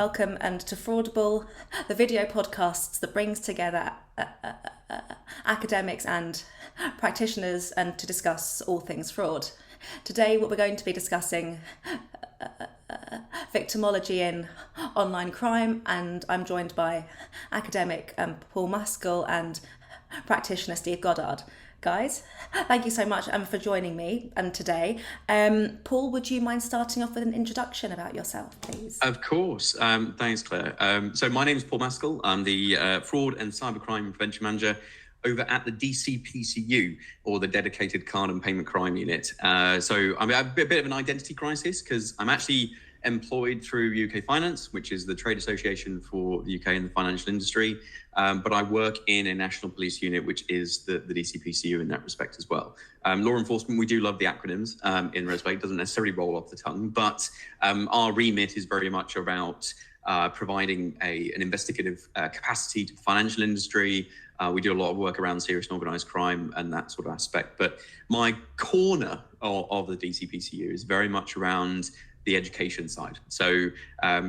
welcome to Fraudible, the video podcasts that brings together academics and practitioners and to discuss all things fraud. Today what we're going to be discussing victimology in online crime, and I'm joined by academic Paul Maskall and practitioner Steve Goddard. Guys, thank you so much for joining me today. Paul, would you mind starting off with an introduction about yourself, please? Of course. Thanks, Claire. So my name is Paul Maskall. I'm the Fraud and Cybercrime Prevention Manager over at the DCPCU, or the Dedicated Card and Payment Crime Unit. So I'm a bit of an identity crisis because I'm actually employed through UK Finance, which is the trade association for the UK and the financial industry. But I work in a national police unit, which is the DCPCU in that respect as well. Law enforcement, we do love the acronyms in respect, doesn't necessarily roll off the tongue, but our remit is very much about providing an investigative capacity to the financial industry. We do a lot of work around serious and organised crime and that sort of aspect. But my corner of the DCPCU is very much around the education side. So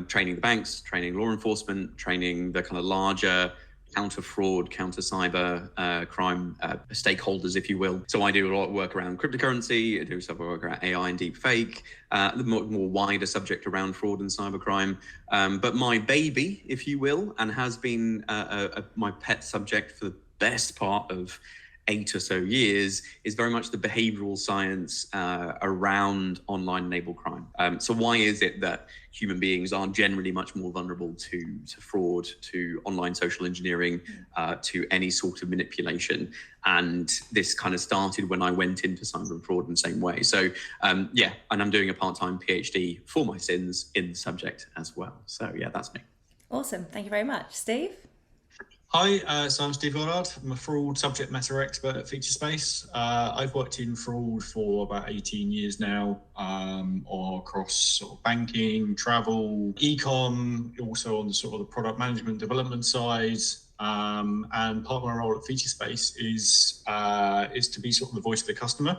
training the banks, training law enforcement, training the kind of larger counter fraud, counter cyber crime stakeholders, if you will. So I do a lot of work around cryptocurrency, I do some work around AI and deep fake, the more wider subject around fraud and cybercrime. But my baby, if you will, and has been my pet subject for the best part of 8 or so years, is very much the behavioral science around online enabled crime. So why is it that human beings are generally much more vulnerable to fraud, to online social engineering, to any sort of manipulation? And this kind of started when I went into cyber and fraud in the same way. So and I'm doing a part-time PhD for my sins in the subject as well. So yeah, that's me. Awesome. Thank you very much. Steve? Hi, so I'm Steve Goddard. I'm a fraud subject matter expert at Featurespace. I've worked in fraud for about 18 years now, or across sort of banking, travel, e-com, also on the sort of the product management development side. And part of my role at Featurespace is to be sort of the voice of the customer.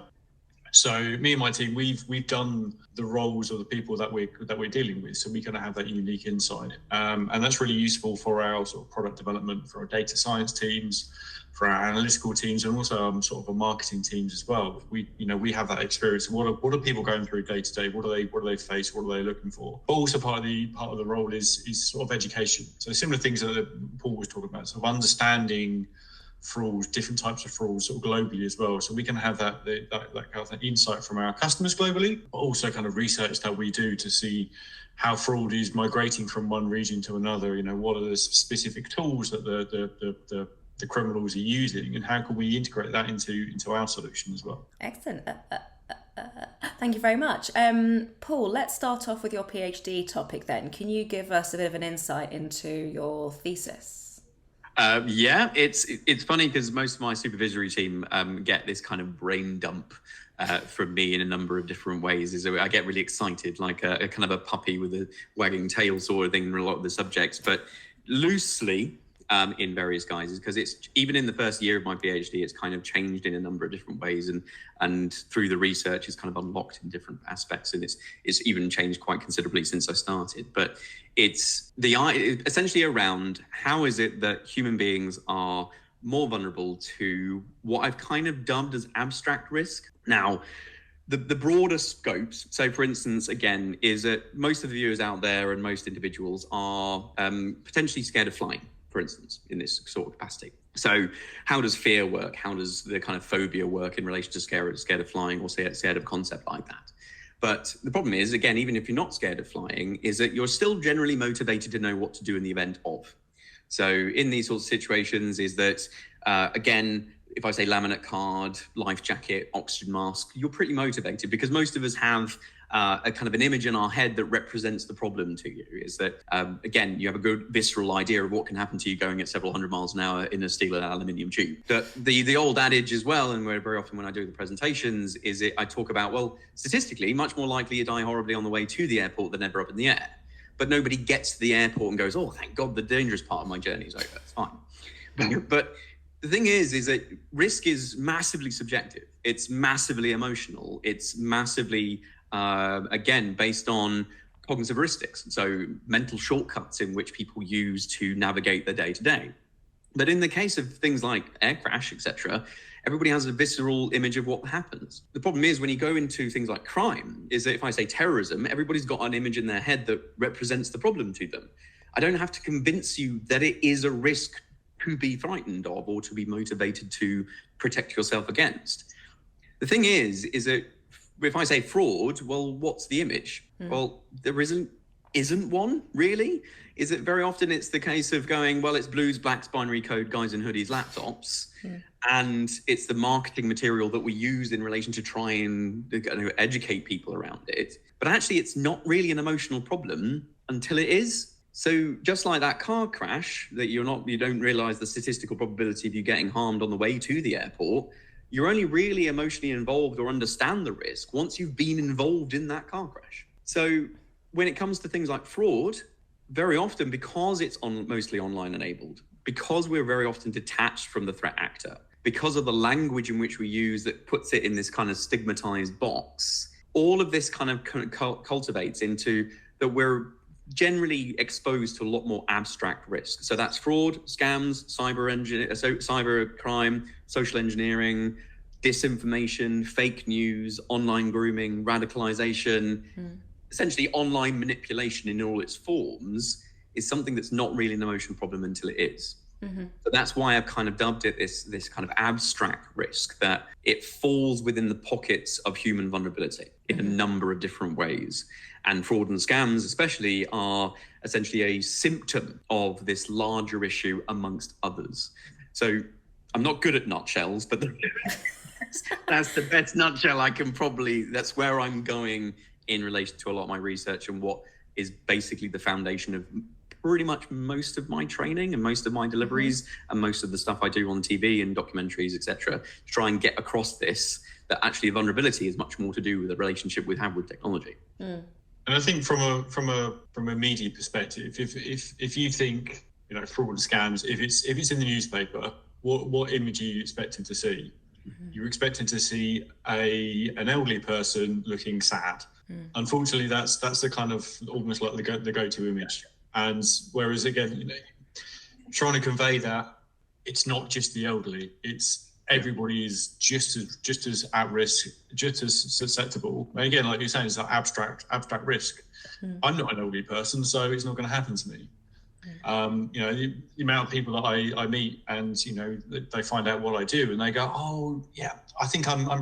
So me and my team, we've done the roles of the people that we're dealing with, so we kind of have that unique insight, and that's really useful for our sort of product development, for our data science teams, for our analytical teams, and also sort of our marketing teams as well. We have that experience. What are people going through day to day? What do they face? What are they looking for? But also part of the role is sort of education. So similar things that Paul was talking about, sort of understanding frauds, different types of frauds sort of globally as well. So we can have that kind of insight from our customers globally, but also kind of research that we do to see how fraud is migrating from one region to another. What are the specific tools that the criminals are using, and how can we integrate that into our solution as well? Excellent. Thank you very much. Paul, let's start off with your PhD topic then. Can you give us a bit of an insight into your thesis? It's funny because most of my supervisory team get this kind of brain dump from me in a number of different ways. I get really excited, like a kind of a puppy with a wagging tail sort of thing in a lot of the subjects, but loosely in various guises, because it's even in the first year of my PhD, it's kind of changed in a number of different ways, and through the research it's kind of unlocked in different aspects, and it's even changed quite considerably since I started. But it's essentially around how is it that human beings are more vulnerable to what I've kind of dubbed as abstract risk. Now, the broader scopes, so for instance, again, is that most of the viewers out there and most individuals are potentially scared of flying, for instance, in this sort of capacity. So how does fear work? How does the kind of phobia work in relation to scared of flying, or scared of concept like that? But the problem is, again, even if you're not scared of flying, is that you're still generally motivated to know what to do in the event of. So in these sorts of situations is that, again, if I say laminate card, life jacket, oxygen mask, you're pretty motivated because most of us have a kind of an image in our head that represents the problem to you. Is that, again, you have a good visceral idea of what can happen to you going at several hundred miles an hour in a steel and aluminium tube. But the old adage as well, and where very often when I do the presentations, I talk about, well, statistically, much more likely you die horribly on the way to the airport than ever up in the air. But nobody gets to the airport and goes, oh, thank God, the dangerous part of my journey is over. It's fine. But the thing is that risk is massively subjective. It's massively emotional. It's massively, again, based on cognitive heuristics, so mental shortcuts in which people use to navigate their day-to-day. But in the case of things like air crash, etc., everybody has a visceral image of what happens. The problem is when you go into things like crime, is that if I say terrorism, everybody's got an image in their head that represents the problem to them. I don't have to convince you that it is a risk to be frightened of or to be motivated to protect yourself against. The thing is that if I say fraud, well, what's the image? Well, there isn't one, really. Is it very often it's the case of going, well, it's blues, blacks, binary code, guys in hoodies, laptops. And it's the marketing material that we use in relation to try and educate people around it. But actually, it's not really an emotional problem until it is. So just like that car crash, that you don't realize the statistical probability of you getting harmed on the way to the airport, you're only really emotionally involved or understand the risk once you've been involved in that car crash. So when it comes to things like fraud, very often, because it's mostly online enabled, because we're very often detached from the threat actor, because of the language in which we use that puts it in this kind of stigmatized box, all of this kind of cultivates into that we're generally exposed to a lot more abstract risk. So that's fraud, scams, cyber crime, social engineering, disinformation, fake news, online grooming, radicalization. Essentially, online manipulation in all its forms is something that's not really an emotional problem until it is. So that's why I've kind of dubbed it this kind of abstract risk, that it falls within the pockets of human vulnerability in a number of different ways. And fraud and scams especially are essentially a symptom of this larger issue amongst others. So I'm not good at nutshells, but that's the best nutshell I can that's where I'm going in relation to a lot of my research and what is basically the foundation of pretty much most of my training and most of my deliveries and most of the stuff I do on TV and documentaries, etc., to try and get across this, that actually vulnerability is much more to do with the relationship we have with technology. And I think from a media perspective, if you think, fraud and scams, if it's in the newspaper, what image are you expecting to see? You're expecting to see an elderly person looking sad. Unfortunately, that's the kind of almost like the go-to image. And whereas again, trying to convey that it's not just the elderly, it's everybody is just as at risk, just as susceptible. And again, like you're saying, it's like abstract risk. I'm not an elderly person, so it's not going to happen to me. The amount of people that I meet, and they find out what I do, and they go, "Oh, yeah, I think I'm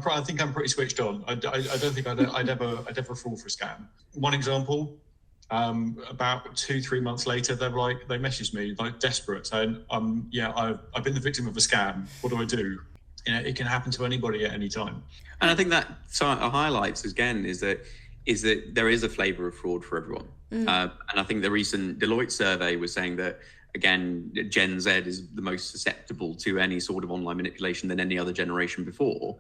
pretty switched on. I don't think I'd ever fall for a scam." One example. About 2-3 months later, they messaged me like desperate, saying, I've been the victim of a scam. What do I do? It can happen to anybody at any time. And I think that highlights again is that there is a flavour of fraud for everyone. And I think the recent Deloitte survey was saying that, again, Gen Z is the most susceptible to any sort of online manipulation than any other generation before,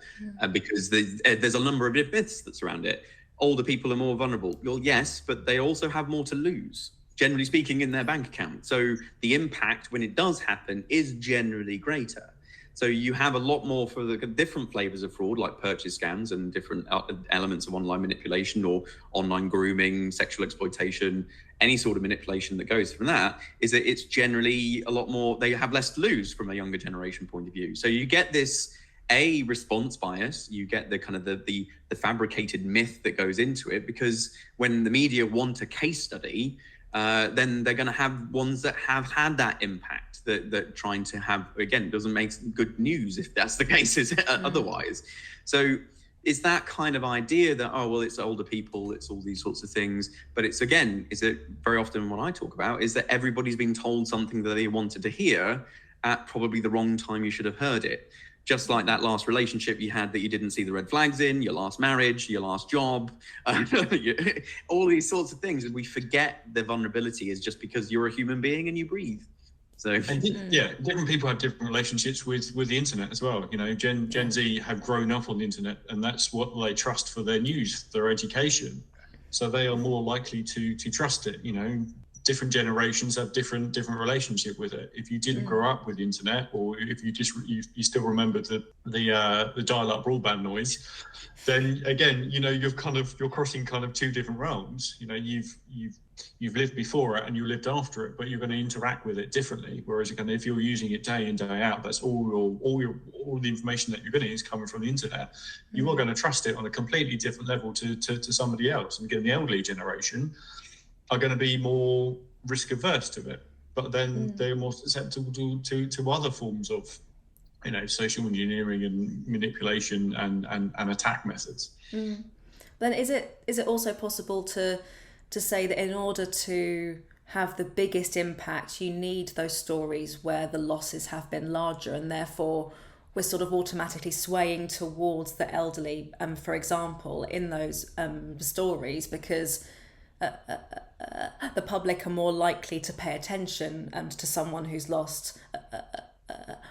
because there's a number of myths that surround it. Older people are more vulnerable. Well, yes, but they also have more to lose, generally speaking, in their bank account. So the impact when it does happen is generally greater. So you have a lot more for the different flavors of fraud, like purchase scams and different elements of online manipulation or online grooming, sexual exploitation, any sort of manipulation that goes from that, is that it's generally a lot more, they have less to lose from a younger generation point of view. So you get this response bias, you get the kind of the fabricated myth that goes into it, because when the media want a case study, then they're going to have ones that have had that impact, that trying to have, again, doesn't make good news if that's the case otherwise. So it's that kind of idea that, it's older people, it's all these sorts of things. But it's very often what I talk about is that everybody's been told something that they wanted to hear at probably the wrong time you should have heard it. Just like that last relationship you had that you didn't see the red flags in, your last marriage, your last job, all these sorts of things. And we forget the vulnerability is just because you're a human being and you breathe. So different people have different relationships with the internet as well. Gen Z have grown up on the internet, and that's what they trust for their news, their education. So they are more likely to trust it. different generations have different relationship with it. If you didn't grow up with the internet, or if you just you still remember the dial-up broadband noise, then again, you're crossing kind of two different realms. You've lived before it and you lived after it, but you're going to interact with it differently. Whereas if you're using it day in, day out, that's all the information that you're getting is coming from the internet. You are going to trust it on a completely different level to somebody else. And again, the elderly generation are going to be more risk averse to it, but then they're more susceptible to other forms of, social engineering and manipulation and attack methods. Then is it also possible to say that in order to have the biggest impact, you need those stories where the losses have been larger, and therefore we're sort of automatically swaying towards the elderly, for example, in those stories, because the public are more likely to pay attention to someone who's lost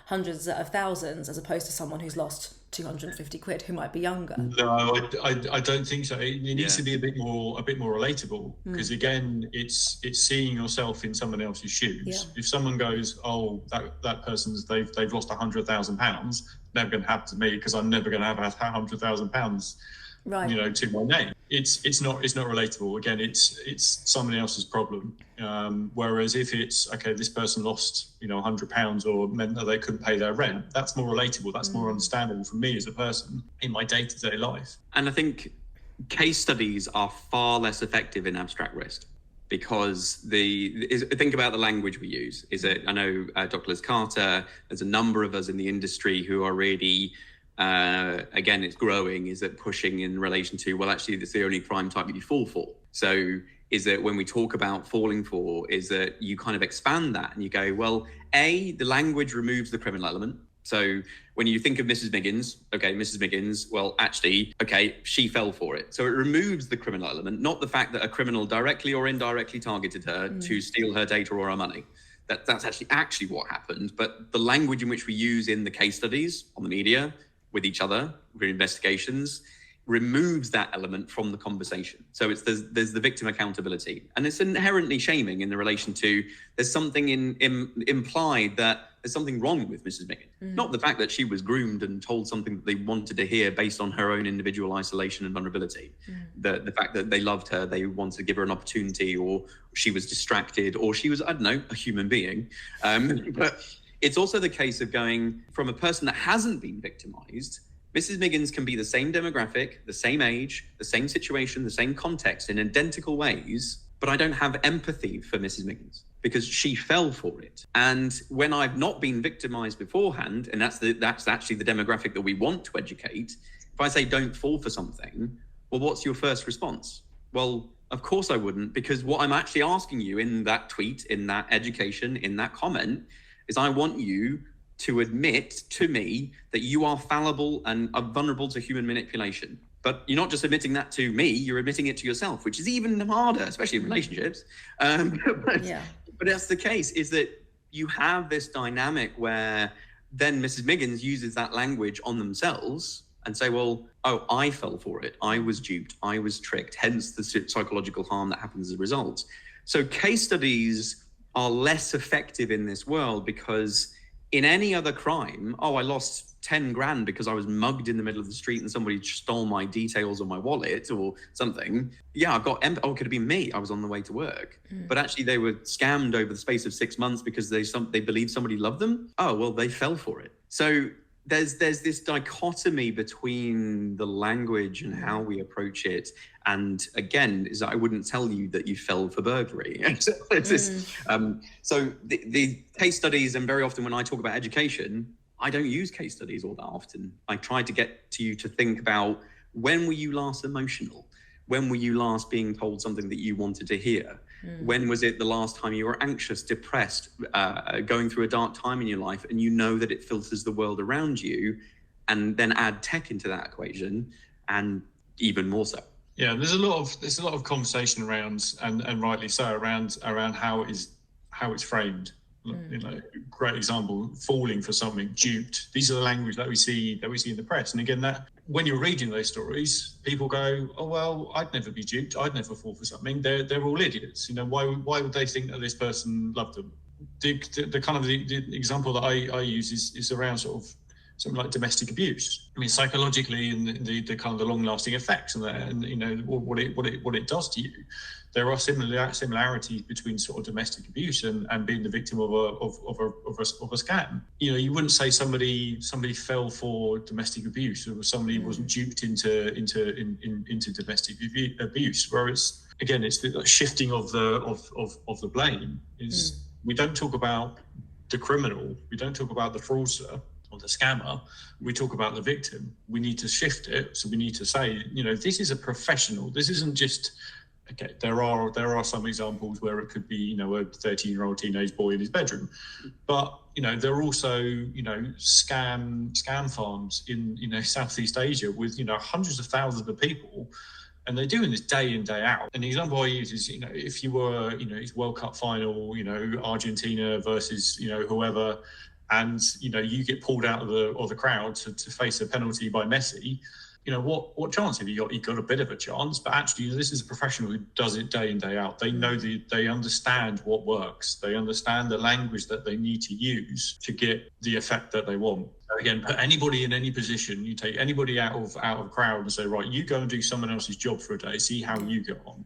hundreds of thousands as opposed to someone who's lost 250 quid who might be younger. No, I don't think so. It needs to be a bit more relatable, because again, it's seeing yourself in someone else's shoes. Yeah. If someone goes, oh, that person's they've lost £100,000, never going to happen to me because I'm never going to have £100,000. Right. To my name. It's not relatable. Again, it's somebody else's problem. Whereas if it's this person lost £100 or meant that they couldn't pay their rent, that's more relatable. That's more understandable for me as a person in my day-to-day life. And I think case studies are far less effective in abstract risk, because think about the language we use. I know Dr. Liz Carter, there's a number of us in the industry who are really again, it's growing, is that pushing in relation to, well, actually, that's the only crime type that you fall for. So is that when we talk about falling for, is that you kind of expand that and you go, well, the language removes the criminal element. So when you think of Mrs. Miggins, well, actually, she fell for it. So it removes the criminal element, not the fact that a criminal directly or indirectly targeted her to steal her data or her money. That's actually what happened. But the language in which we use in the case studies on the media, with each other, with investigations, removes that element from the conversation. So there's the victim accountability, and it's inherently shaming in the relation to there's something implied that there's something wrong with Mrs. Miggins. Not the fact that she was groomed and told something that they wanted to hear based on her own individual isolation and vulnerability. The fact that they loved her, they wanted to give her an opportunity, or she was distracted, or she was, a human being. But it's also the case of going from a person that hasn't been victimized. Mrs. Miggins can be the same demographic, the same age, the same situation, the same context in identical ways, but I don't have empathy for Mrs. Miggins because she fell for it. And when I've not been victimized beforehand, and that's actually the demographic that we want to educate, if I say don't fall for something, well, what's your first response? Well, of course I wouldn't, because what I'm actually asking you in that tweet, in that education, in that comment, is I want you to admit to me that you are fallible and are vulnerable to human manipulation. But you're not just admitting that to me, you're admitting it to yourself, which is even harder, especially in relationships. But that's the case, is that you have this dynamic where then Mrs. Miggins uses that language on themselves and say, well, oh, I fell for it. I was duped. I was tricked. Hence the psychological harm that happens as a result. So case studies are less effective in this world, because in any other crime, I lost 10 grand because I was mugged in the middle of the street and somebody stole my details or my wallet or something. Yeah, I got it could have been me. I was on the way to work. But actually they were scammed over the space of 6 months because they believed somebody loved them. Oh, well, they fell for it. So there's this dichotomy between the language and how we approach it. And again, is I wouldn't tell you that you fell for burglary. So the case studies, and very often when I talk about education, I don't use case studies all that often. I try to get to you to think about, when were you last emotional? When were you last being told something that you wanted to hear? When was it the last time you were anxious, depressed, going through a dark time in your life, and you know that it filters the world around you, and then add tech into that equation, and even more so. Yeah, there's a lot of conversation around, and rightly so, around how it's framed. Great example, falling for something, duped. These are the language that we see in the press. And again, that when you're reading those stories, people go, "Oh well, I'd never be duped. I'd never fall for something. They're all idiots. You know, why would they think that this person loved them?" The kind of the example that I use is around sort of something like domestic abuse. I mean, psychologically, and the kind of the long-lasting effects and you know what it does to you. There are similarities between sort of domestic abuse and being the victim of a scam. You know, you wouldn't say somebody fell for domestic abuse, or somebody wasn't duped into domestic abuse. Whereas again, it's the shifting of the blame. Is we don't talk about the criminal, we don't talk about the fraudster or the scammer, we talk about the victim. We need to shift it. So we need to say, you know, this is a professional. This isn't just. Okay, there are some examples where it could be, you know, a 13-year-old teenage boy in his bedroom, but you know there are also, you know, scam farms in, you know, Southeast Asia with, you know, hundreds of thousands of people, and they're doing this day in, day out. And the example I use is, you know, if you were, you know, it's World Cup final, you know, Argentina versus, you know, whoever, and you know you get pulled out of the crowd to face a penalty by Messi. You know, what chance have you got? You got a bit of a chance, but actually this is a professional who does it day in, day out. They know they understand what works. They understand the language that they need to use to get the effect that they want. So again, put anybody in any position, you take anybody out of a crowd and say, right, you go and do someone else's job for a day, see how you get on.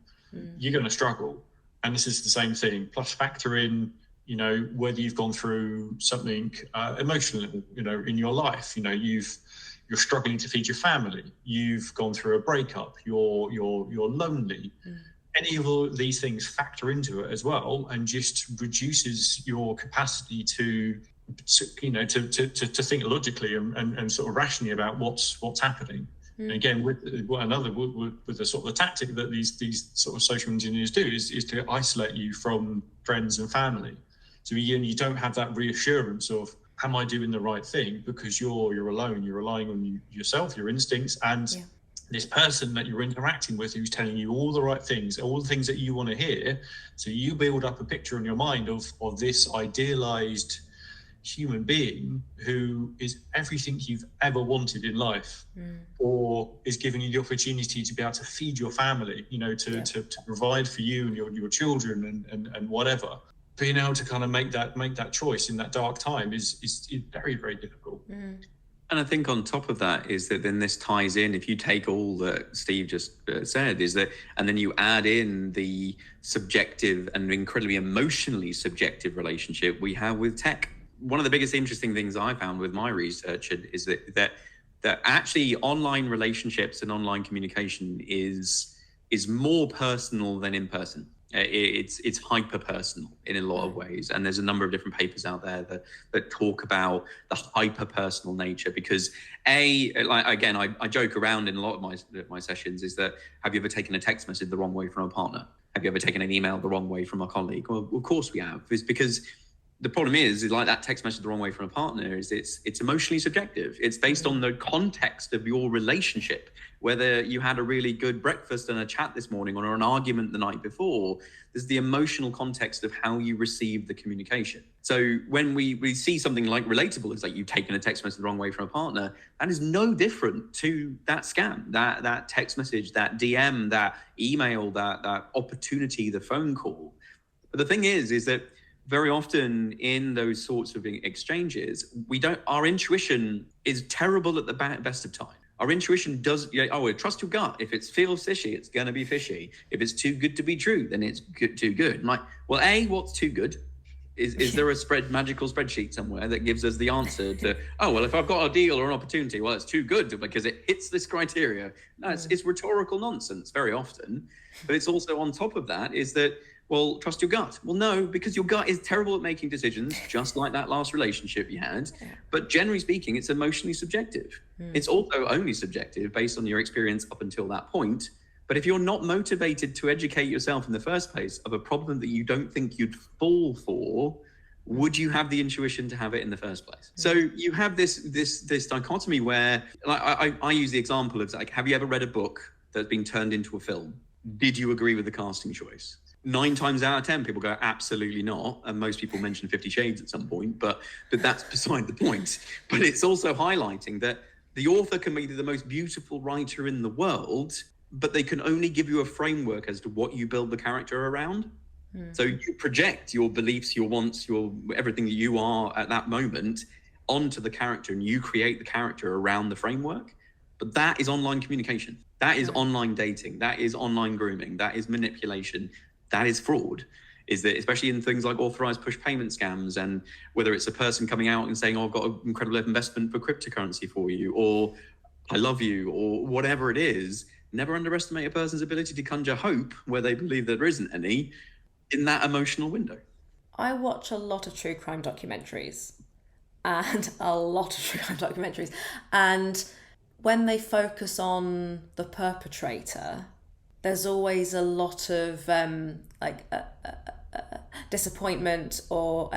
You're going to struggle. And this is the same thing. Plus factor in, you know, whether you've gone through something emotional, you know, in your life. You know, you're struggling to feed your family, you've gone through a breakup, you're lonely. Any of all these things factor into it as well, and just reduces your capacity to you know to think logically and sort of rationally about what's happening. And again, with the sort of the tactic that these sort of social engineers do is to isolate you from friends and family. So you don't have that reassurance of, am I doing the right thing? Because you're alone, you're relying on yourself, your instincts, and this person that you're interacting with who's telling you all the right things, all the things that you want to hear. So you build up a picture in your mind of this idealized human being who is everything you've ever wanted in life, or is giving you the opportunity to be able to feed your family, you know, to provide for you and your children and whatever. Being able to kind of make that choice in that dark time is very, very difficult. And I think on top of that is that then this ties in, if you take all that Steve just said, is that, and then you add in the subjective and incredibly emotionally subjective relationship we have with tech. One of the biggest interesting things I found with my research is that actually online relationships and online communication is more personal than in person. It's hyper personal in a lot of ways, and there's a number of different papers out there that talk about the hyper personal nature. Because I joke around in a lot of my sessions, is that, have you ever taken a text message the wrong way from a partner? Have you ever taken an email the wrong way from a colleague? Well, of course we have. It's because the problem is like that text message the wrong way from a partner is it's emotionally subjective. It's based on the context of your relationship. Whether you had a really good breakfast and a chat this morning or an argument the night before, there's the emotional context of how you receive the communication. So when we see something like relatable, it's like you've taken a text message the wrong way from a partner, that is no different to that scam, that text message, that DM, that email, that opportunity, the phone call. But the thing is that very often in those sorts of exchanges, our intuition is terrible at the best of times. Our intuition does, trust your gut. If it feels fishy, it's going to be fishy. If it's too good to be true, then it's too good. I'm like, well, what's too good? Is there a magical spreadsheet somewhere that gives us the answer to, if I've got a deal or an opportunity, well, it's too good because it hits this criteria. No, it's rhetorical nonsense very often. But it's also on top of that is that, well, trust your gut. Well, no, because your gut is terrible at making decisions, just like that last relationship you had. But generally speaking, it's emotionally subjective. It's also only subjective based on your experience up until that point. But if you're not motivated to educate yourself in the first place of a problem that you don't think you'd fall for, would you have the intuition to have it in the first place? So you have this dichotomy where, like, I use the example of, like, have you ever read a book that's been turned into a film? Did you agree with the casting choice? 9 times out of 10, people go, absolutely not. And most people mention 50 Shades at some point, but that's beside the point. But it's also highlighting that The author can be the most beautiful writer in the world, but they can only give you a framework as to what you build the character around. So you project your beliefs, your wants, your everything that you are at that moment onto the character, and you create the character around the framework. But that is online communication. That is online dating. That is online grooming. That is manipulation. That is fraud. Is that, especially in things like authorized push payment scams, and whether it's a person coming out and saying, oh, I've got an incredible investment for cryptocurrency for you, or I love you, or whatever it is, never underestimate a person's ability to conjure hope where they believe there isn't any in that emotional window. I watch a lot of true crime documentaries, and when they focus on the perpetrator, there's always a lot of disappointment or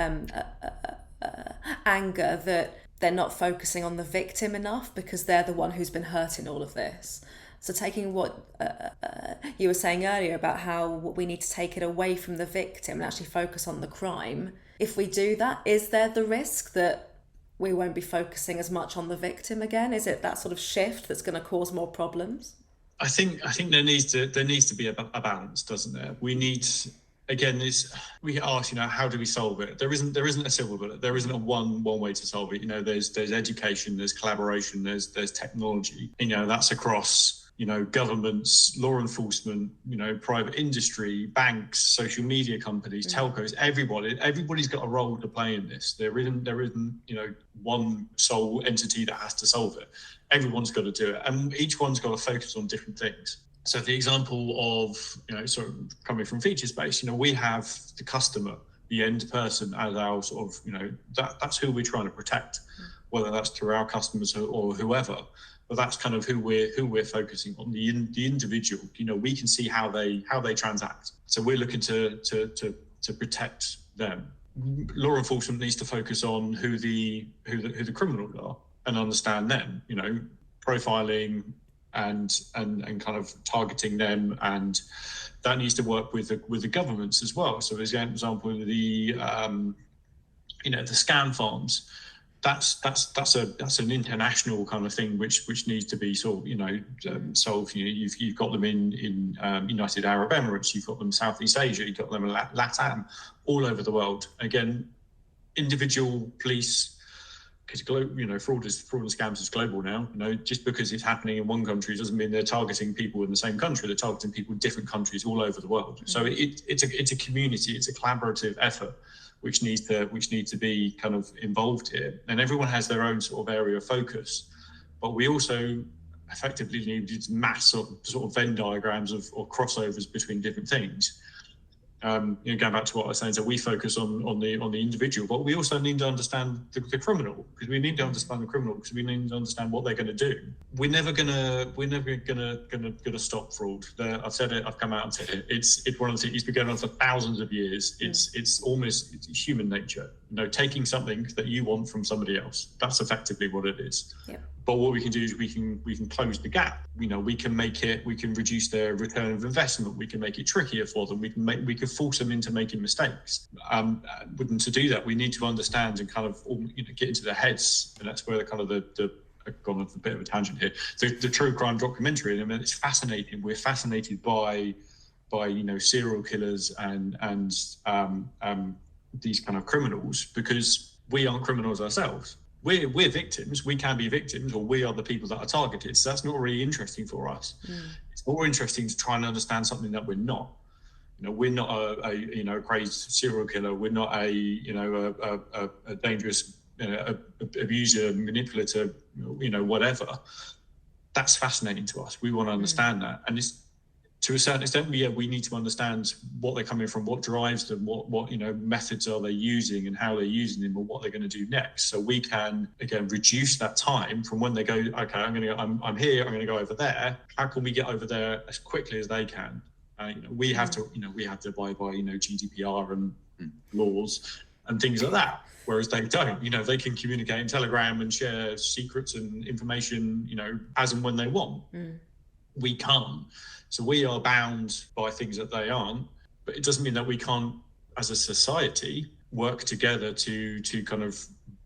anger that they're not focusing on the victim enough, because they're the one who's been hurt in all of this. So taking what you were saying earlier about how we need to take it away from the victim and actually focus on the crime, if we do that, is there the risk that we won't be focusing as much on the victim again? Is it that sort of shift that's going to cause more problems? I think there needs to be a balance, doesn't there? We need, again, we get asked, how do we solve it? There isn't a silver bullet. There isn't a one way to solve it. There's education, there's collaboration, there's technology. That's across governments, law enforcement, private industry, banks, social media companies, telcos, everybody's got a role to play in this. There isn't one sole entity that has to solve it. Everyone's got to do it, and each one's got to focus on different things. So the example of, sort of coming from Featurespace, we have the customer, the end person, as our sort of, that's who we're trying to protect, whether that's through our customers or whoever. But that's kind of who we're focusing on, the individual. We can see how they transact. So we're looking to protect them. Law enforcement needs to focus on who the criminals are and understand them. Profiling and kind of targeting them, and that needs to work with the governments as well. So as an example, the scam farms. That's an international kind of thing which needs to be solved. You've got them in United Arab Emirates, you've got them Southeast Asia, you've got them in LATAM, all over the world. Again, individual police, because fraud and scams is global now. Just because it's happening in one country doesn't mean they're targeting people in the same country. They're targeting people in different countries all over the world. So it's a community, it's a collaborative effort which needs to be kind of involved here, and everyone has their own sort of area of focus. But we also effectively need mass sort of Venn diagrams or crossovers between different things. Going back to what I was saying, so we focus on the individual, but we also need to understand the criminal, because we need to understand the criminal because we need to understand what they're going to do. We're never gonna stop fraud. I've said it. I've come out and said it. It's one of the things. It's been going on for thousands of years. It's human nature. Taking something that you want from somebody else. That's effectively what it is. Yep. But what we can do is we can close the gap. We can reduce their return of investment. We can make it trickier for them. We can force them into making mistakes. To do that, we need to understand and kind of get into their heads, and that's where I've gone off a bit of a tangent here. The true crime documentary, it's fascinating. We're fascinated by serial killers and these kind of criminals, because we aren't criminals ourselves. We're victims. We can be victims, or we are the people that are targeted. So that's not really interesting for us. It's more interesting to try and understand something that we're not. We're not a crazed serial killer. We're not a dangerous abuser, manipulator, whatever. That's fascinating to us. We want to understand that, and it's to a certain extent, we need to understand what they're coming from, what drives them, what methods are they using, and how they're using them, and what they're going to do next. So we can again reduce that time from when they go, okay, I'm here, I'm going to go over there. How can we get over there as quickly as they can? We have to abide by GDPR and laws and things like that. Whereas they don't. They can communicate in Telegram and share secrets and information, as and when they want. We can't. So we are bound by things that they aren't, but it doesn't mean that we can't, as a society, work together to kind of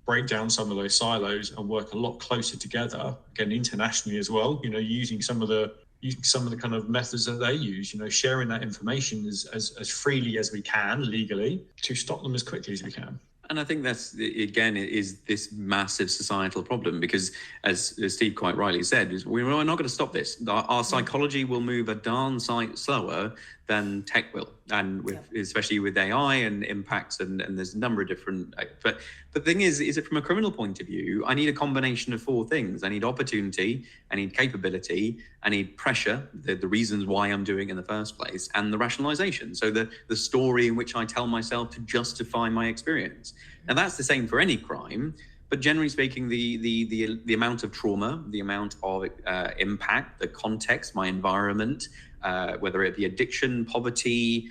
break down some of those silos and work a lot closer together, again, internationally as well, using some of the kind of methods that they use, sharing that information as freely as we can legally to stop them as quickly as we can. And I think that's, again, is this massive societal problem, because as Steve quite rightly said, is we're not going to stop this. Our psychology will move a darn sight slower than tech will, and especially with AI and impacts, and there's a number of different. But the thing is it from a criminal point of view, I need a combination of four things. I need opportunity, I need capability, I need pressure, the reasons why I'm doing it in the first place, and the rationalization. So the story in which I tell myself to justify my experience. And that's the same for any crime. But generally speaking, the amount of trauma, the amount of impact, the context, my environment, whether it be addiction, poverty,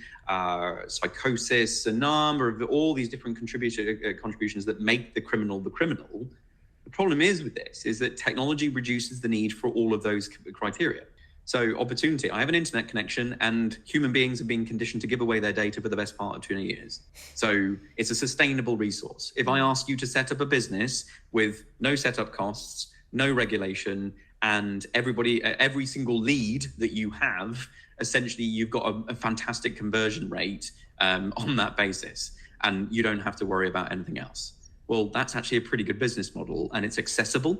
psychosis, a number of all these different contributions that make the criminal the criminal. The problem is with this is that technology reduces the need for all of those criteria. So opportunity, I have an internet connection, and human beings have been conditioned to give away their data for the best part of 20 years. So it's a sustainable resource. If I ask you to set up a business with no setup costs, no regulation, and every single lead that you have, essentially you've got a fantastic conversion rate on that basis, and you don't have to worry about anything else. Well, that's actually a pretty good business model, and it's accessible.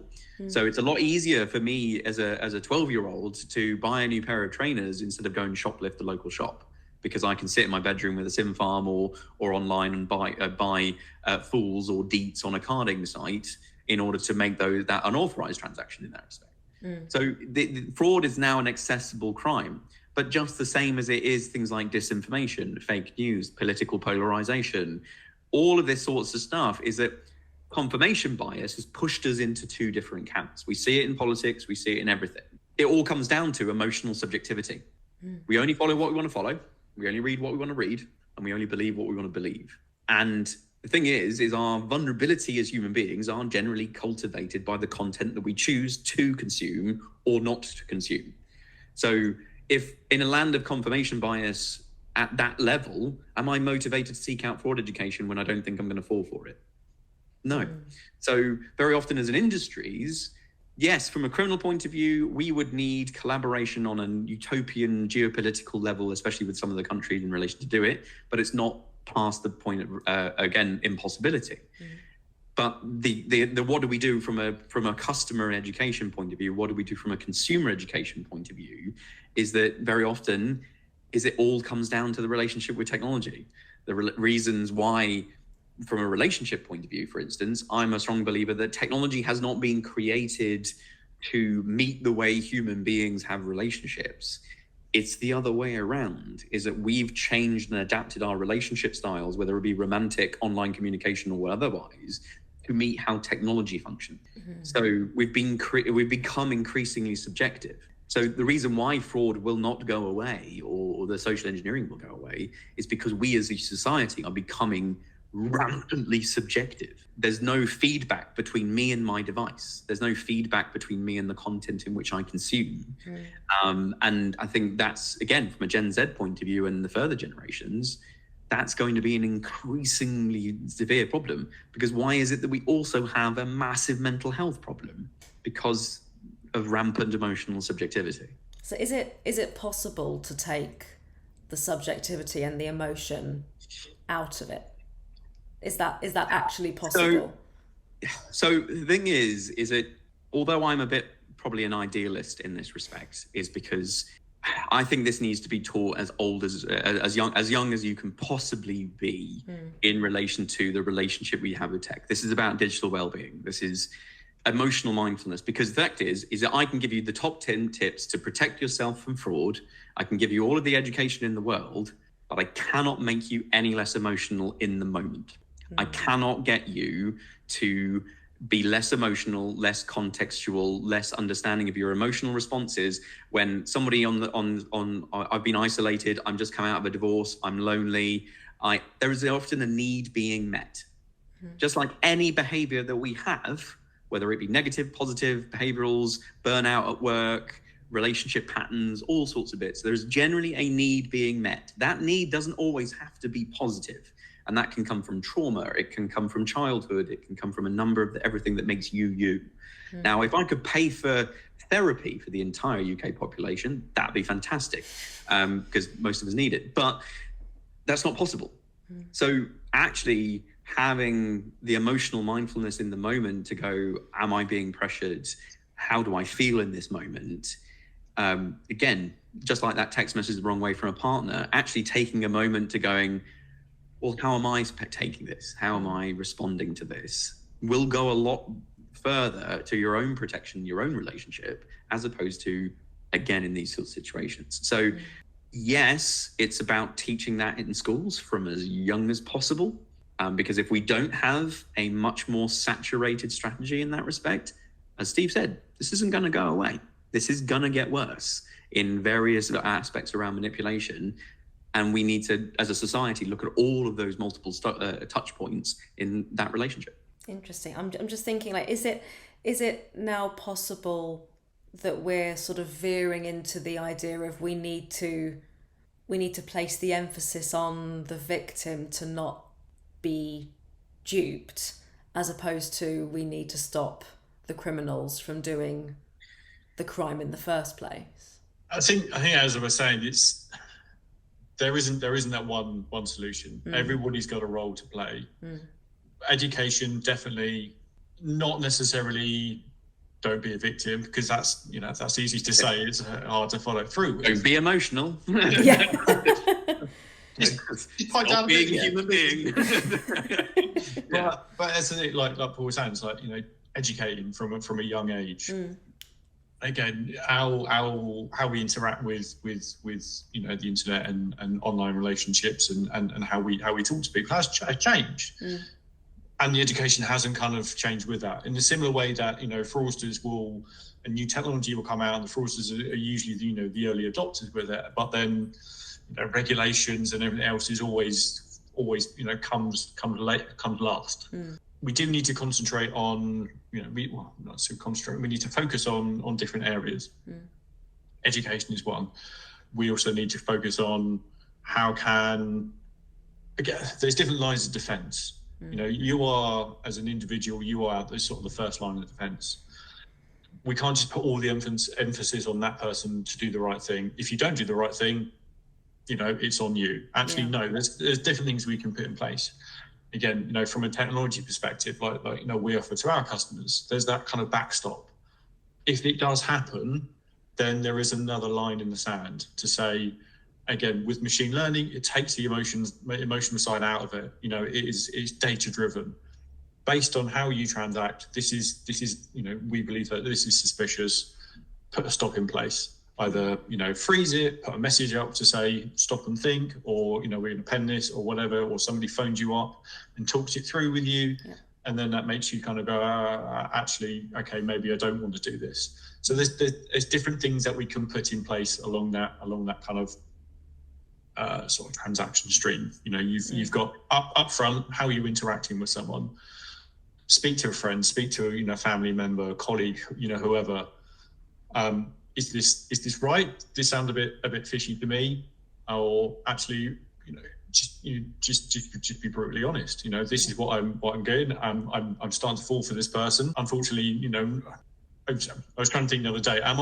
So it's a lot easier for me as a 12-year-old to buy a new pair of trainers instead of going shoplift the local shop, because I can sit in my bedroom with a sim farm or online and buy fools or deets on a carding site in order to make that unauthorized transaction in that respect. So the fraud is now an accessible crime, but just the same as it is things like disinformation, fake news, political polarization, all of this sorts of stuff is that confirmation bias has pushed us into two different camps. We see it in politics, we see it in everything. It all comes down to emotional subjectivity. We only follow what we want to follow, we only read what we want to read, and we only believe what we want to believe. And the thing is our vulnerability as human beings are generally cultivated by the content that we choose to consume or not to consume. So if in a land of confirmation bias at that level, am I motivated to seek out fraud education when I don't think I'm going to fall for it? No. So very often as an industries, yes, from a criminal point of view, we would need collaboration on a utopian geopolitical level, especially with some of the countries in relation to do it, but it's not past the point of, again, impossibility. But the what do we do from a customer education point of view? What do we do from a consumer education point of view? Is that very often it all comes down to the relationship with technology. The reasons why, from a relationship point of view, for instance, I'm a strong believer that technology has not been created to meet the way human beings have relationships. It's the other way around, is that we've changed and adapted our relationship styles, whether it be romantic, online communication or otherwise, to meet how technology functions. So we've become increasingly subjective. So the reason why fraud will not go away, or the social engineering will go away, is because we as a society are becoming rampantly subjective. There's no feedback between me and my device. There's no feedback between me and the content in which I consume. And I think that's, again, from a Gen Z point of view and the further generations, that's going to be an increasingly severe problem. Because why is it that we also have a massive mental health problem? Because of rampant emotional subjectivity. So is it possible to take the subjectivity and the emotion out of it? Is that actually possible? So the thing is that although I'm a bit probably an idealist in this respect, is because I think this needs to be taught as young as you can possibly be in relation to the relationship we have with tech. This is about digital well-being. This is emotional mindfulness, because the fact is that I can give you the top 10 tips to protect yourself from fraud. I can give you all of the education in the world, but I cannot make you any less emotional in the moment. I cannot get you to be less emotional, less contextual, less understanding of your emotional responses when somebody I've been isolated, I'm just come out of a divorce, I'm lonely. There is often a need being met. Just like any behavior that we have, whether it be negative, positive, behaviorals, burnout at work, relationship patterns, all sorts of bits. There's generally a need being met. That need doesn't always have to be positive. And that can come from trauma, it can come from childhood, it can come from a number of everything that makes you you. Now, if I could pay for therapy for the entire UK population, that'd be fantastic, because most of us need it, but that's not possible. So actually having the emotional mindfulness in the moment to go, am I being pressured? How do I feel in this moment? Again, just like that text message the wrong way from a partner, actually taking a moment to going, well, how am I taking this? How am I responding to this? Will go a lot further to your own protection, your own relationship, as opposed to, again, in these sort of situations. So yes, it's about teaching that in schools from as young as possible, because if we don't have a much more saturated strategy in that respect, as Steve said, this isn't going to go away. This is going to get worse in various aspects around manipulation. And we need to, as a society, look at all of those multiple touch points in that relationship. Interesting. I'm just thinking, like, is it now possible that we're sort of veering into the idea of we need to place the emphasis on the victim to not be duped, as opposed to we need to stop the criminals from doing the crime in the first place? I think as I was saying, there isn't that one solution. Everybody's got a role to play. Education, definitely, not necessarily don't be a victim, because that's easy to say, it's hard to follow through with. Don't be emotional. Yeah. Just pipe down being a a human being. But as like Paul was saying, it's like, educating from a young age. Again, how we interact with the internet and online relationships and how we talk to people has changed. And the education hasn't kind of changed with that. In a similar way that, fraudsters a new technology will come out, and the fraudsters are usually, the early adopters with it. But then, regulations and everything else is always, comes last. We do need to concentrate on, we need to focus on different areas. Education is one. We also need to focus on there's different lines of defense. You are, as an individual, you are the sort of the first line of defense. We can't just put all the emphasis on that person to do the right thing. If you don't do the right thing, it's on you. Actually, no, there's different things we can put in place. Again, from a technology perspective, like we offer to our customers, there's that kind of backstop. If it does happen, then there is another line in the sand to say, again, with machine learning, it takes the emotional side out of it. It's data driven. Based on how you transact, this is we believe that this is suspicious. Put a stop in place. Either freeze it, put a message up to say stop and think, or we're going to pen this or whatever, or somebody phones you up and talks it through with you, and then that makes you kind of go, actually, okay, maybe I don't want to do this. So there's different things that we can put in place along that kind of sort of transaction stream. You've got up front, how are you interacting with someone? Speak to a friend, speak to a family member, colleague, whoever. Is this right? This sounds a bit fishy to me, or actually, just be brutally honest. This is what I'm doing. I'm starting to fall for this person. Unfortunately, I was trying to think the other day. Am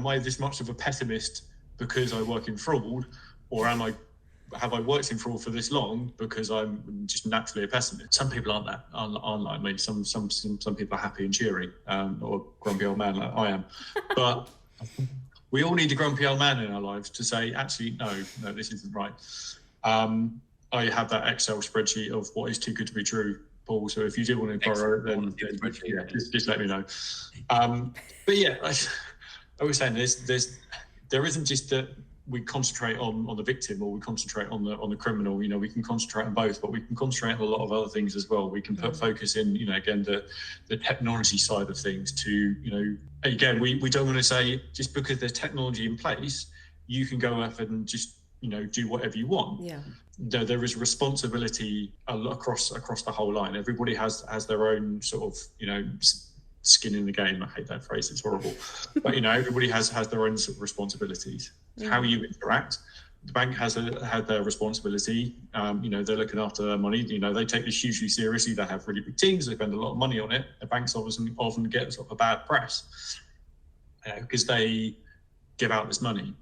I this much of a pessimist because I work in fraud, or have I worked in fraud for this long because I'm just naturally a pessimist? Some people aren't that, aren't like me. Some people are happy and cheery, or a grumpy old man like I am. But we all need a grumpy old man in our lives to say, actually, no, this isn't right. I have that Excel spreadsheet of what is too good to be true, Paul. So if you do want to borrow it, then just let me know. But yeah, I was saying there isn't just that we concentrate on the victim or we concentrate on the criminal. We can concentrate on both, but we can concentrate on a lot of other things as well. We can put focus in, again, the technology side of things to, again, we don't want to say just because there's technology in place, you can go up and just, do whatever you want. Yeah. There is responsibility across the whole line. Everybody has their own sort of, skin in the game. I hate that phrase, it's horrible. But everybody has their own sort of responsibilities. How you interact, the bank had their responsibility. They're looking after their money. They take this hugely seriously. They have really big teams. They spend a lot of money on it. The banks obviously often get sort of a bad press because they give out this money,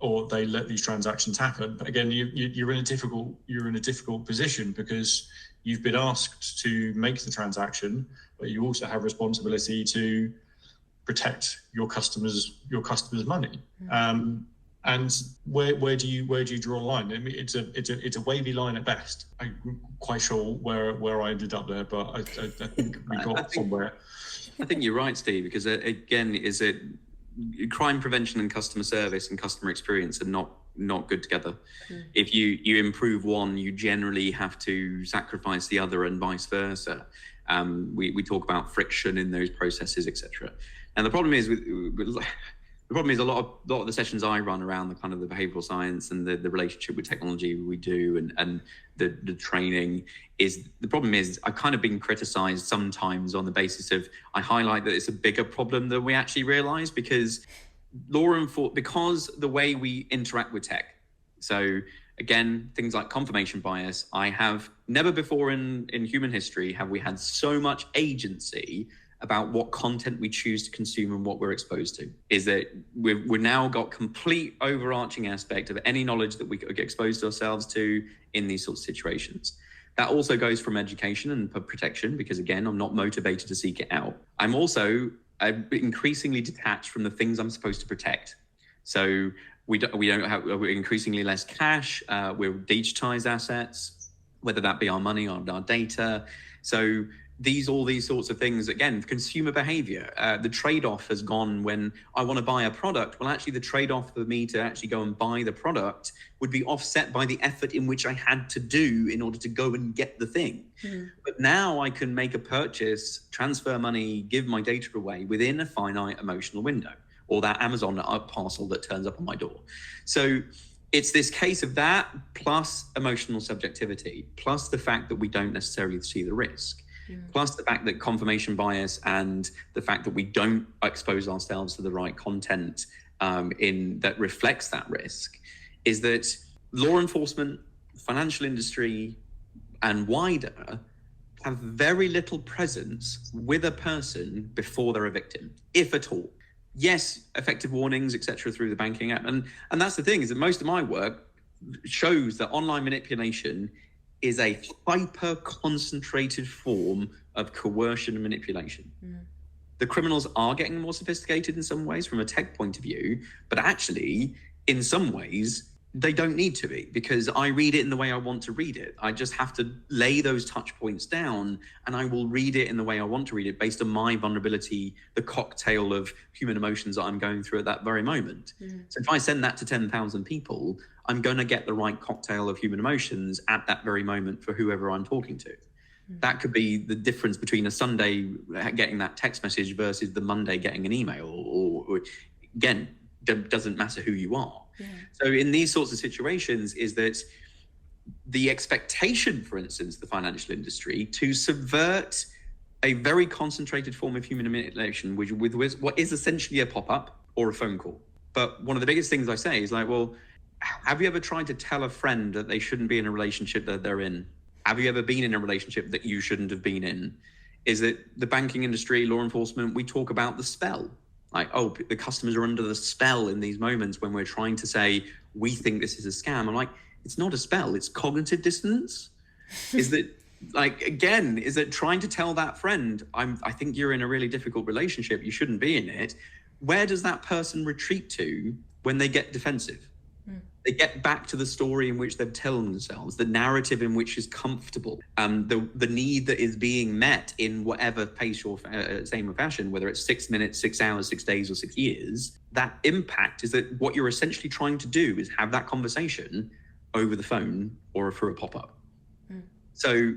or they let these transactions happen. But again, you're in a difficult position because you've been asked to make the transaction, but you also have responsibility to protect your customers' money. And where do you draw a line? I mean, it's a wavy line at best. I'm quite sure where I ended up there, but I think we got somewhere. I think you're right, Steve, because again, crime prevention and customer service and customer experience are not good together. If you improve one, you generally have to sacrifice the other, and vice versa. We talk about friction in those processes, etc. And the problem is a lot of the sessions I run around the kind of the behavioral science and the relationship with technology we do and the training is, the problem is I've kind of been criticized sometimes on the basis of, I highlight that it's a bigger problem than we actually realize, because because the way we interact with tech. So again, things like confirmation bias, I have never before in human history have we had so much agency about what content we choose to consume and what we're exposed to. Is that we've now got complete overarching aspect of any knowledge that we get exposed ourselves to in these sorts of situations. That also goes from education and protection, because again, I'm not motivated to seek it out. I'm also increasingly detached from the things I'm supposed to protect. So we're increasingly less cash, we're digitized assets, whether that be our money or our data. So all these sorts of things, again, consumer behavior, the trade-off has gone when I want to buy a product. Well, actually the trade-off for me to actually go and buy the product would be offset by the effort in which I had to do in order to go and get the thing. But now I can make a purchase, transfer money, give my data away within a finite emotional window, or that Amazon parcel that turns up on my door. So it's this case of that plus emotional subjectivity, plus the fact that we don't necessarily see the risk. Plus the fact that confirmation bias and the fact that we don't expose ourselves to the right content that reflects that risk, is that law enforcement, financial industry, and wider have very little presence with a person before they're a victim, if at all. Yes, effective warnings, etc., through the banking app. And that's the thing, is that most of my work shows that online manipulation is a hyper-concentrated form of coercion and manipulation. The criminals are getting more sophisticated in some ways from a tech point of view, but actually, in some ways, they don't need to be, because I read it in the way I want to read it. I just have to lay those touch points down, and I will read it in the way I want to read it based on my vulnerability, the cocktail of human emotions that I'm going through at that very moment. So if I send that to 10,000 people, I'm going to get the right cocktail of human emotions at that very moment for whoever I'm talking to. That could be the difference between a Sunday getting that text message versus the Monday getting an email, or again, doesn't matter who you are. So in these sorts of situations is that the expectation, for instance, the financial industry to subvert a very concentrated form of human manipulation, with what is essentially a pop-up or a phone call. But one of the biggest things I say is like, well, have you ever tried to tell a friend that they shouldn't be in a relationship that they're in? Have you ever been in a relationship that you shouldn't have been in? Is that the banking industry, law enforcement, we talk about the spell. Like, oh, the customers are under the spell in these moments when we're trying to say, we think this is a scam. I'm like, it's not a spell, it's cognitive dissonance. Is that, like, again, is that trying to tell that friend, I think you're in a really difficult relationship, you shouldn't be in it. Where does that person retreat to when they get defensive? They get back to the story in which they're telling themselves, the narrative in which is comfortable, the need that is being met in whatever pace or same fashion, whether it's 6 minutes, 6 hours, 6 days, or 6 years. That impact is that what you're essentially trying to do is have that conversation over the phone or through a pop-up. So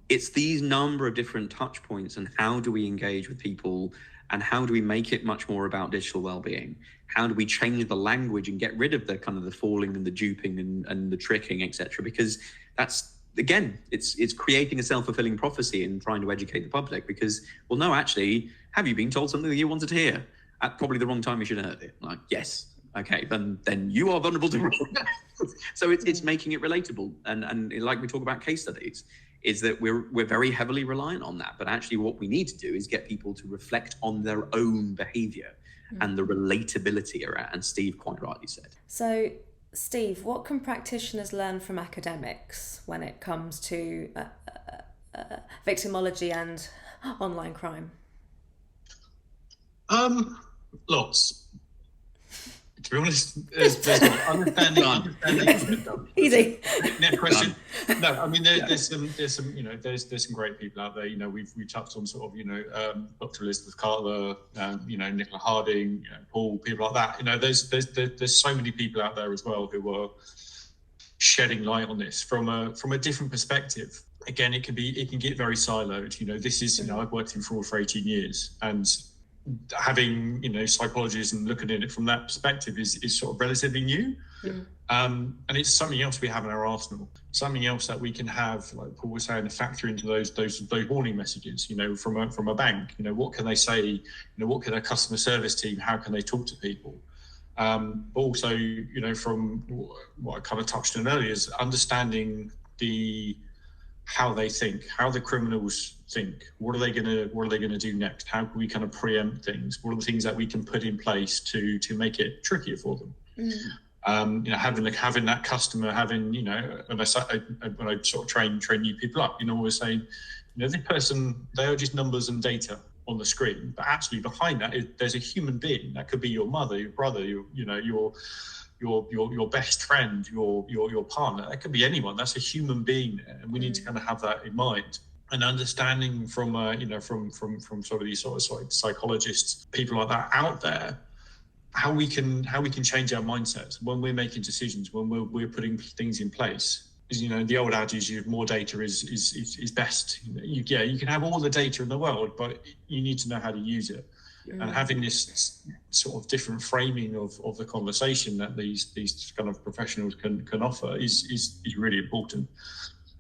it's these number of different touch points, and how do we engage with people, and how do we make it much more about digital well-being? How do we change the language and get rid of the kind of the falling and the duping and the tricking, etc.? Because that's, again, it's creating a self-fulfilling prophecy and trying to educate the public. Because, well, no, actually, have you been told something that you wanted to hear at probably the wrong time you should have heard it? Like, yes, Okay, then you are vulnerable to fraud. So it's making it relatable, and like we talk about case studies, is that we're very heavily reliant on that. But actually, what we need to do is get people to reflect on their own behaviour and the relatability around. And Steve quite rightly said. So, Steve, what can practitioners learn from academics when it comes to victimology and online crime? Lots. To be honest, there's understanding. Easy. Next question. No, I mean there's some there's some great people out there. We touched on sort of Dr. Elizabeth Carter, Nicola Harding, Paul, people like that. There's so many people out there as well who are shedding light on this from a different perspective. Again, it can get very siloed. This is I've worked in fraud for 18 years, and having psychologists and looking at it from that perspective is sort of relatively new. And it's something else we have in our arsenal, something else that we can have, like Paul was saying, to factor into those warning messages from a bank. What can they say? What can a customer service team, how can they talk to people? But also from what I kind of touched on earlier, is understanding how they think, how the criminals think. What are they gonna do next? How can we kind of preempt things? What are the things that we can put in place to make it trickier for them? Having that customer, when I sort of train new people up, we're saying, this person, they are just numbers and data on the screen, but actually behind that there's a human being. That could be your mother, your brother, your best friend, your partner. That could be anyone. That's a human being there, and we need to kind of have that in mind. And understanding from from sort of these sort of psychologists, people like that out there, how we can change our mindset when we're making decisions, when we're putting things in place. Is the old adage of more data is best. You can have all the data in the world, but you need to know how to use it. And having this sort of different framing of the conversation that these kind of professionals can offer is really important.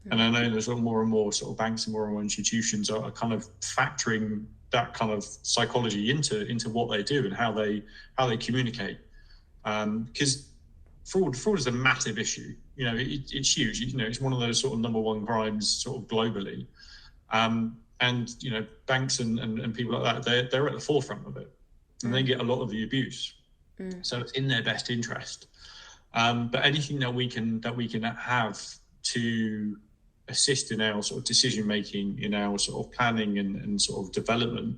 And I know there's more and more sort of banks and more institutions are kind of factoring that kind of psychology into what they do and how they communicate. Because fraud is a massive issue. It's huge. It's one of those sort of number one crimes sort of globally. And banks and people like that, they're at the forefront of it, and they get a lot of the abuse. So it's in their best interest. But anything that we can have to assist in our sort of decision making, in our sort of planning and sort of development,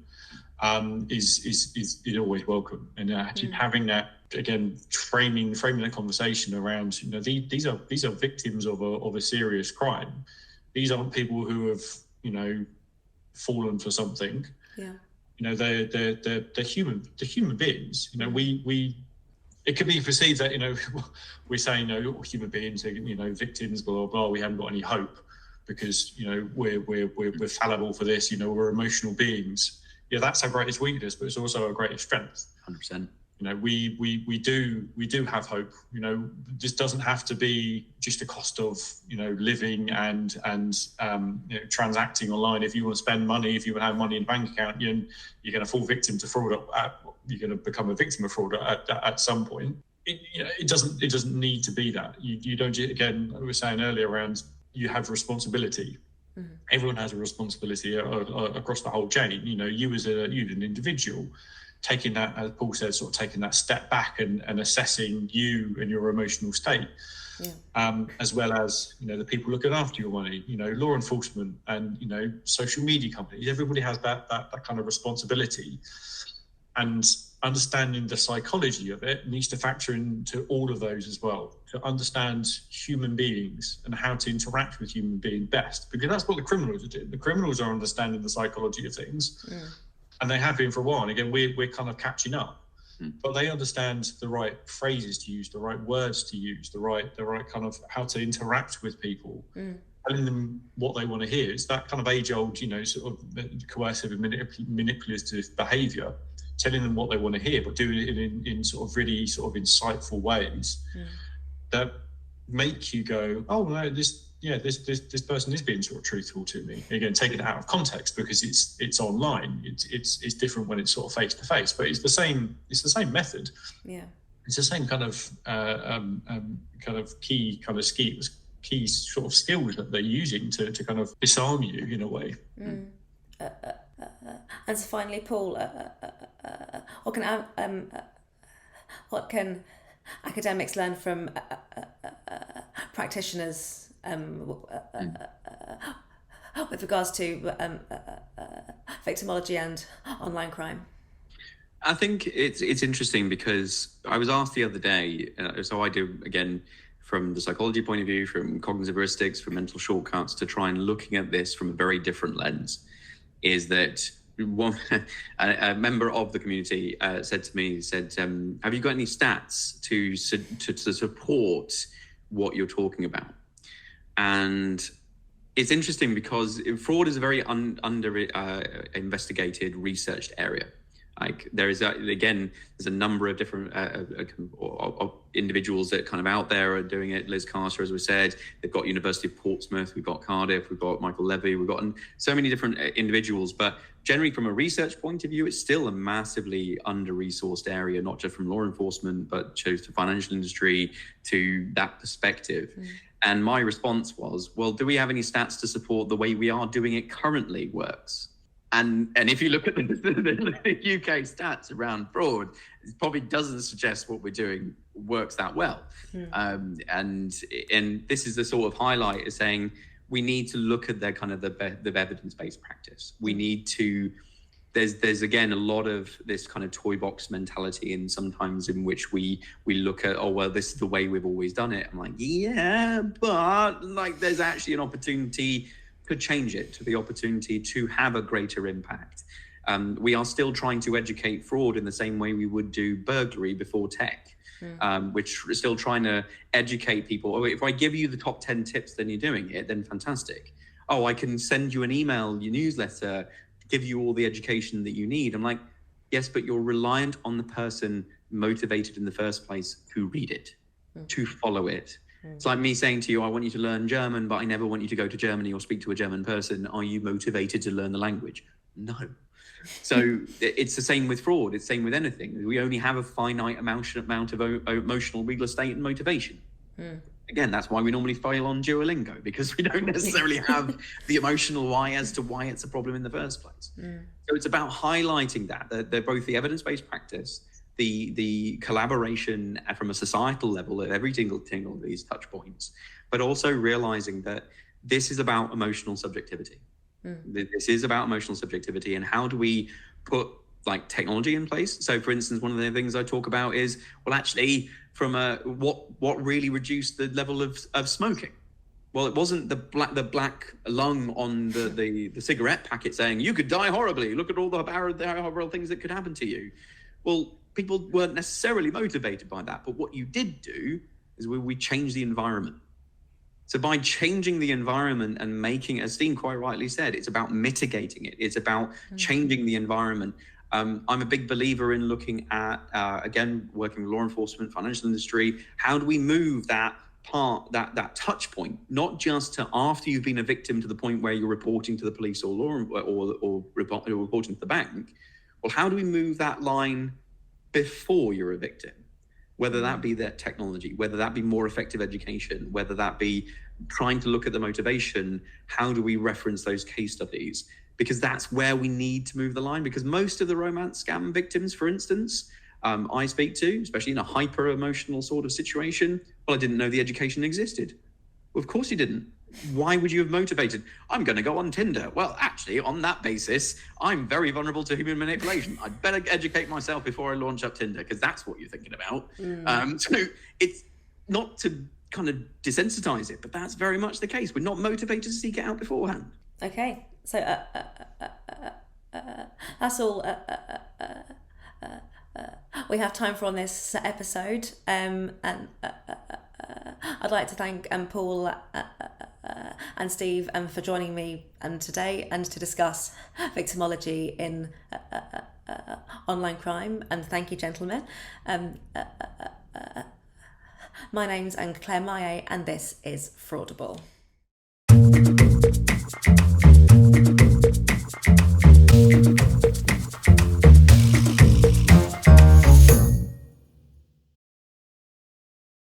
is always welcome. And actually having that, again, framing the conversation around, these are victims of a serious crime. These aren't people who have fallen for something. They're human beings. It could be perceived that we're saying human beings are victims, blah blah blah. We haven't got any hope because we're fallible for this. We're emotional beings. Yeah, that's our greatest weakness, but it's also our greatest strength. 100%. We do have hope. This doesn't have to be just a cost of living and transacting online. If you want to spend money, if you want to have money in a bank account, you're going to fall victim to fraud. You're going to become a victim of fraud at some point. It doesn't need to be that. You don't. Again, like we were saying earlier, around you have responsibility. Everyone has a responsibility across the whole chain. You as an individual, taking that, as Paul said, sort of taking that step back and assessing you and your emotional state, as well as the people looking after your money, law enforcement and social media companies. Everybody has that kind of responsibility, and understanding the psychology of it needs to factor into all of those as well, to understand human beings and how to interact with human beings best, because that's what the criminals are doing. The criminals are understanding the psychology of things. And they have been for a while. And again, we're kind of catching up, but they understand the right phrases to use, the right words to use, the right kind of how to interact with people, telling them what they want to hear. It's that kind of age-old, sort of coercive and manipulative behaviour, telling them what they want to hear, but doing it in sort of really sort of insightful ways that make you go, oh no, this person is being sort of truthful to me. Again, take it out of context because it's online. It's different when it's sort of face to face, but it's the same method. it's the same kind of key sort of skills that they're using to kind of disarm you in a way. And so finally, Paul, what can academics learn from practitioners with regards to victimology and online crime? I think it's interesting because I was asked the other day, so I do, again, from the psychology point of view, from cognitive heuristics, from mental shortcuts, to try and looking at this from a very different lens, is that a member of the community said to me, have you got any stats to support what you're talking about? And it's interesting because fraud is a very under investigated, researched area. Like there's a number of different individuals that kind of out there are doing it. Liz Carter, as we said, they've got University of Portsmouth, we've got Cardiff, we've got Michael Levy, we've got so many different individuals. But generally, from a research point of view, it's still a massively under-resourced area, not just from law enforcement, but to the financial industry, to that perspective. And my response was, well, do we have any stats to support the way we are doing it currently works? And if you look at the UK stats around fraud, it probably doesn't suggest what we're doing works that well. And this is the sort of highlight is saying we need to look at the kind of the evidence-based practice. We need to, there's again a lot of this kind of toy box mentality, and sometimes in which we look at, oh, well, this is the way we've always done it. I'm like, yeah, but like there's actually an opportunity to change it, to the opportunity to have a greater impact. We are still trying to educate fraud in the same way we would do burglary before tech, which is still trying to educate people. Oh, if I give you the top 10 tips, then you're doing it, then fantastic. Oh, I can send you an email, your newsletter, give you all the education that you need. I'm like, yes, but you're reliant on the person motivated in the first place to read it, to follow it. It's like me saying to you, I want you to learn German, but I never want you to go to Germany or speak to a German person. Are you motivated to learn the language? No. So it's the same with fraud. It's the same with anything. We only have a finite amount of emotional real estate and motivation. Again, that's why we normally fail on Duolingo, because we don't necessarily have the emotional why as to why it's a problem in the first place. So it's about highlighting that they're both the evidence-based practice, the collaboration from a societal level at every single of these touch points, but also realizing that this is about emotional subjectivity. This is about emotional subjectivity, and how do we put like technology in place? So for instance, one of the things I talk about is, well, actually from what really reduced the level of smoking? Well, it wasn't the black lung on the cigarette packet saying you could die horribly, look at all the horrible things that could happen to you. Well, people weren't necessarily motivated by that, but what you did do is we changed the environment. So by changing the environment and making, as Dean quite rightly said, it's about mitigating it. It's about changing the environment. I'm a big believer in looking at, again, working with law enforcement, financial industry. How do we move that that touch point, not just to after you've been a victim to the point where you're reporting to the police or reporting to the bank? Well, how do we move that line before you're a victim? Whether that be that technology, whether that be more effective education, whether that be trying to look at the motivation, how do we reference those case studies? Because that's where we need to move the line. Because most of the romance scam victims, for instance, I speak to, especially in a hyper emotional sort of situation, well, I didn't know the education existed. Well, of course you didn't. Why would you have motivated? I'm going to go on Tinder. Well, actually, on that basis, I'm very vulnerable to human manipulation. I'd better educate myself before I launch up Tinder, because that's what you're thinking about. So it's not to kind of desensitize it, but that's very much the case. We're not motivated to seek it out beforehand. Okay, so that's all we have time for on this episode. And I'd like to thank Paul and Steve for joining me today and to discuss victimology in online crime. And thank you, gentlemen. My name's Claire Maillet, and this is Fraudible.